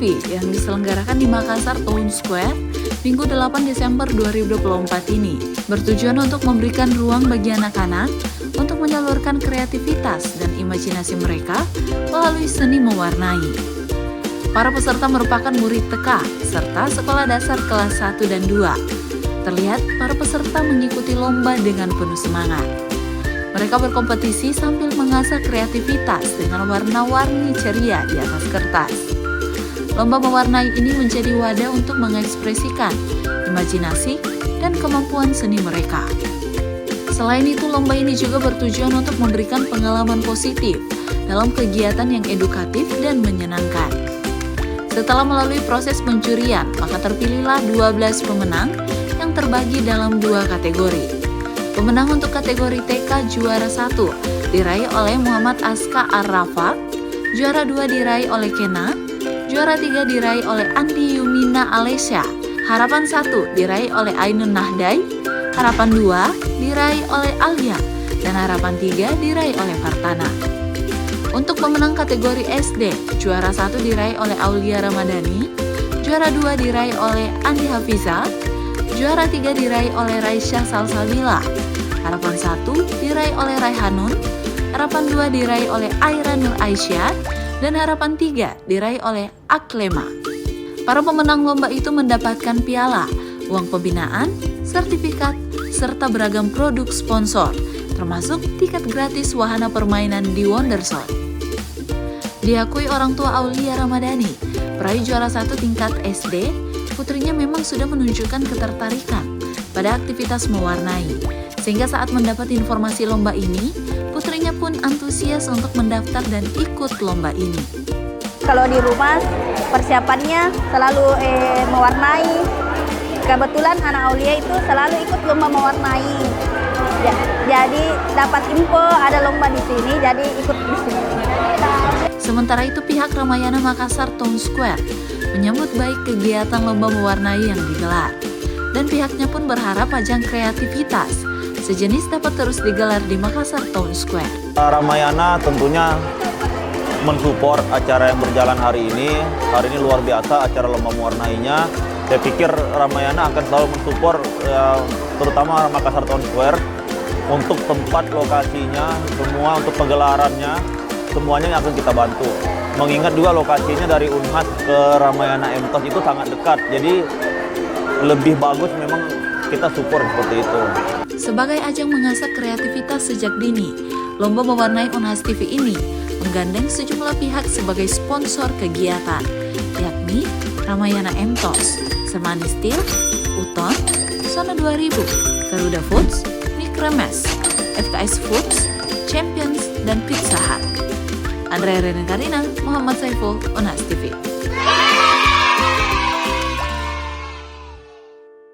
TV yang diselenggarakan di Makassar Town Square Minggu 8 Desember 2024 ini bertujuan untuk memberikan ruang bagi anak-anak untuk menyalurkan kreativitas dan imajinasi mereka melalui seni mewarnai. Para peserta merupakan murid TK serta sekolah dasar kelas 1 dan 2. Terlihat para peserta mengikuti lomba dengan penuh semangat. Mereka berkompetisi sambil mengasah kreativitas dengan warna-warni ceria di atas kertas. Lomba mewarnai ini menjadi wadah untuk mengekspresikan imajinasi dan kemampuan seni mereka. Selain itu, lomba ini juga bertujuan untuk memberikan pengalaman positif dalam kegiatan yang edukatif dan menyenangkan. Setelah melalui proses pencurian, maka terpilihlah 12 pemenang yang terbagi dalam 2 kategori. Pemenang untuk kategori TK juara 1 diraih oleh Muhammad Aska Ar-Rafa, juara 2 diraih oleh Kena, juara 3 diraih oleh Andi Yumina Alesya, harapan 1 diraih oleh Ainun Nahdai, harapan 2 diraih oleh Alia, dan harapan 3 diraih oleh Fartana. Untuk pemenang kategori SD, juara 1 diraih oleh Aulia Ramadhani, juara 2 diraih oleh Andi Hafiza, juara 3 diraih oleh Raisya Salsabila, harapan 1 diraih oleh Raihanun, harapan 2 diraih oleh Aira Nur Aisyah, dan harapan 3 diraih oleh Aklema. Para pemenang lomba itu mendapatkan piala, uang pembinaan, sertifikat, serta beragam produk sponsor, termasuk tiket gratis wahana permainan di Wonderzone. Diakui orang tua Aulia Ramadhani, peraih juara 1 tingkat SD, putrinya memang sudah menunjukkan ketertarikan pada aktivitas mewarnai, sehingga saat mendapat informasi lomba ini, putrinya pun antusias untuk mendaftar dan ikut lomba ini. Kalau di rumah persiapannya selalu mewarnai. Kebetulan anak Aulia itu selalu ikut lomba mewarnai. Jadi dapat info ada lomba di sini, jadi ikut di sini. Sementara itu pihak Ramayana Makassar Town Square menyambut baik kegiatan lomba mewarnai yang digelar. Dan pihaknya pun berharap ajang kreativitas sejenis dapat terus digelar di Makassar Town Square. Ramayana tentunya mensupport acara yang berjalan hari ini. Hari ini luar biasa acara lomba mewarnainya. Saya pikir Ramayana akan selalu mensupport terutama Makassar Town Square untuk tempat lokasinya, semua untuk pegelarannya, semuanya yang akan kita bantu. Mengingat juga lokasinya dari Unhas ke Ramayana Mtos itu sangat dekat, jadi lebih bagus memang kita support seperti itu. Sebagai ajang mengasah kreativitas sejak dini, lomba mewarnai Unhas TV ini menggandeng sejumlah pihak sebagai sponsor kegiatan, yakni Ramayana Mtos, Semani Steel, Uton, Sona 2000, Garuda Foods, Nikremes, FKS Foods, Champions, dan Pizza Hut. Andrea Rene Karina, Muhammad Saiful, Unhas TV.